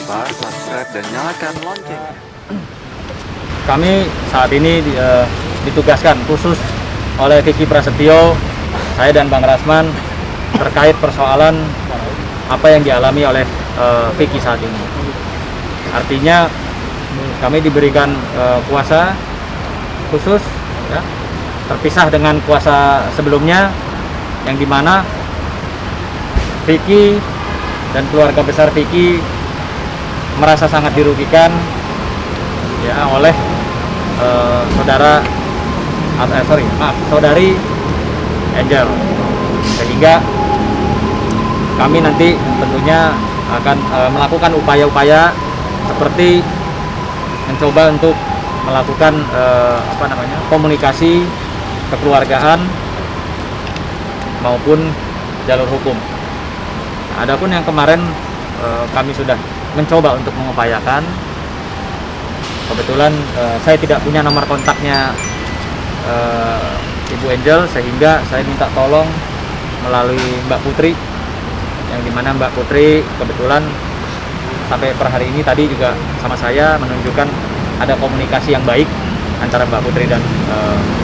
lupa subscribe dan nyalakan loncengnya. Kami saat ini ditugaskan khusus oleh Vicky Prasetyo, saya dan Bang Rasman, terkait persoalan apa yang dialami oleh Vicky saat ini. Artinya kami diberikan kuasa khusus, ya, terpisah dengan kuasa sebelumnya, yang dimana Vicky dan keluarga besar Vicky merasa sangat dirugikan, ya, oleh saudari Angel, sehingga kami nanti tentunya akan melakukan upaya-upaya seperti mencoba untuk melakukan komunikasi kekeluargaan maupun jalur hukum. Adapun yang kemarin kami sudah mencoba untuk mengupayakan. Kebetulan saya tidak punya nomor kontaknya Ibu Angel, sehingga saya minta tolong melalui Mbak Putri, yang dimana Mbak Putri kebetulan sampai per hari ini tadi juga sama saya menunjukkan ada komunikasi yang baik antara Mbak Putri dan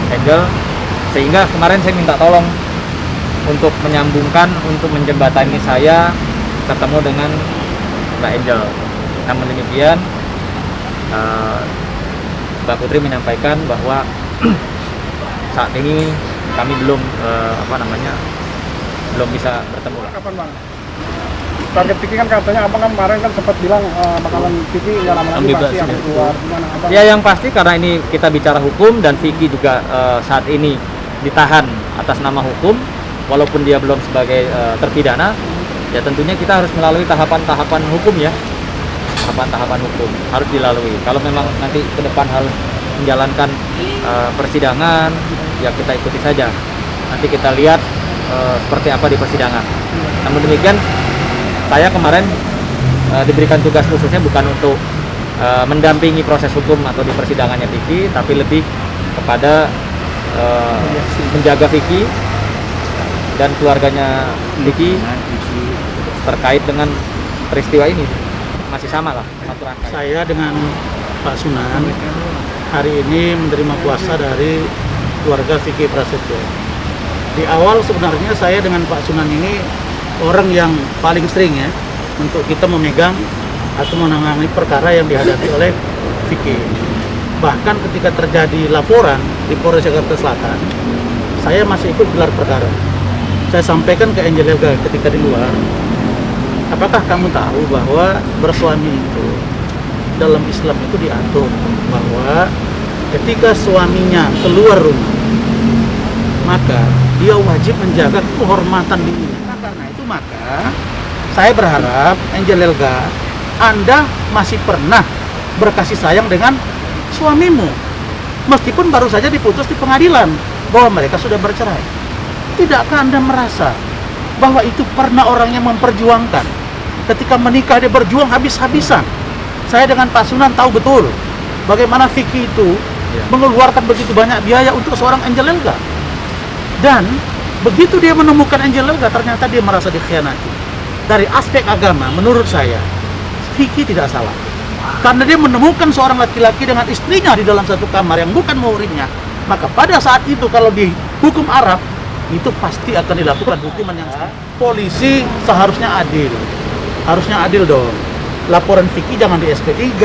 Angel, sehingga kemarin saya minta tolong untuk menyambungkan, untuk menjembatani saya ketemu dengan Mbak Angel. Namun demikian Mbak Putri menyampaikan bahwa saat ini kami belum belum bisa bertemu. Kapan, Bang? Target Vicky kan katanya abang kan kemarin kan sempat bilang bakalan Vicky nggak lama lagi pasti akan keluar. Gimana abang? Ya, yang pasti karena ini kita bicara hukum dan Vicky juga saat ini ditahan atas nama hukum, walaupun dia belum sebagai terpidana, ya tentunya kita harus melalui tahapan-tahapan hukum, ya. Tahapan-tahapan hukum harus dilalui. Kalau memang nanti ke depan harus menjalankan persidangan, ya kita ikuti saja. Nanti kita lihat seperti apa di persidangan. Namun demikian, saya kemarin diberikan tugas khususnya bukan untuk mendampingi proses hukum atau di persidangannya Vicky, tapi lebih kepada menjaga Vicky dan keluarganya Vicky terkait dengan peristiwa ini. Masih sama lah, satu rangkaian. Saya dengan Pak Sunan hari ini menerima kuasa dari keluarga Vicky Prasetyo. Di awal sebenarnya saya dengan Pak Sunan ini orang yang paling sering, ya, untuk kita memegang atau menangani perkara yang dihadapi oleh Vicky. Bahkan ketika terjadi laporan di Polres Jakarta Selatan, saya masih ikut gelar perkara. Saya sampaikan ke Angel Elga ketika di luar, apakah kamu tahu bahwa bersuami itu dalam Islam itu diatur bahwa ketika suaminya keluar rumah, maka dia wajib menjaga kehormatan dirinya. Nah, karena itu maka saya berharap Angel Elga, Anda masih pernah berkasih sayang dengan suamimu, meskipun baru saja diputus di pengadilan bahwa mereka sudah bercerai. Tidakkah Anda merasa bahwa itu pernah orang yang memperjuangkan? Ketika menikah dia berjuang habis-habisan. Saya dengan Pak Sunan tahu betul bagaimana Vicky itu mengeluarkan begitu banyak biaya untuk seorang Angel Elga. Dan begitu dia menemukan Angel Elga, ternyata dia merasa dikhianati. Dari aspek agama, menurut saya Vicky tidak salah, karena dia menemukan seorang laki-laki dengan istrinya di dalam satu kamar yang bukan muhrimnya. Maka pada saat itu kalau di hukum Arab itu pasti akan dilakukan hukuman yang sama. Polisi seharusnya adil. Harusnya adil dong. Laporan Vicky jangan di SP3.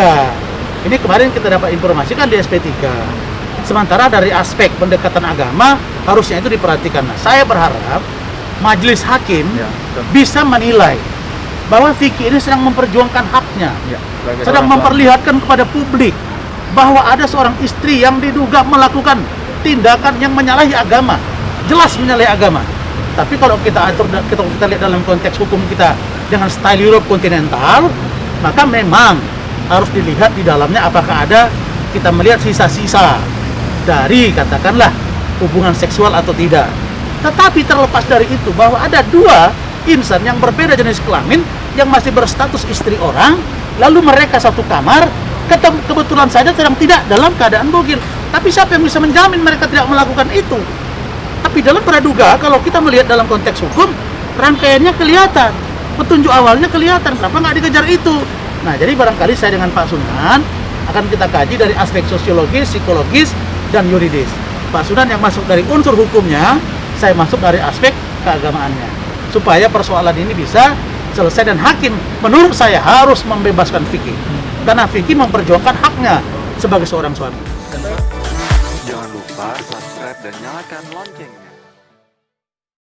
Ini kemarin kita dapat informasi kan di SP3. Sementara dari aspek pendekatan agama harusnya itu diperhatikan. Nah, saya berharap majelis hakim bisa menilai bahwa Vicky ini sedang memperjuangkan haknya, sedang memperlihatkan kepada publik bahwa ada seorang istri yang diduga melakukan tindakan yang menyalahi agama, jelas menyalahi agama. Tapi kalau kita atur, kita lihat dalam konteks hukum kita dengan style Europe kontinental, maka memang harus dilihat di dalamnya apakah ada, kita melihat sisa-sisa dari katakanlah hubungan seksual atau tidak. Tetapi terlepas dari itu, bahwa ada dua insan yang berbeda jenis kelamin yang masih berstatus istri orang, lalu mereka satu kamar, kebetulan saja sedang tidak dalam keadaan bogil. Tapi siapa yang bisa menjamin mereka tidak melakukan itu? Tapi dalam praduga, kalau kita melihat dalam konteks hukum, rangkaiannya kelihatan, petunjuk awalnya kelihatan. Kenapa nggak dikejar itu? Nah, jadi barangkali saya dengan Pak Sunan akan kita kaji dari aspek sosiologis, psikologis, dan yuridis. Pak Sunan yang masuk dari unsur hukumnya, saya masuk dari aspek keagamaannya. Supaya persoalan ini bisa selesai dan hakim menurut saya harus membebaskan Vicky. Karena Vicky memperjuangkan haknya sebagai seorang suami. Jangan lupa subscribe dan nyalakan loncengnya.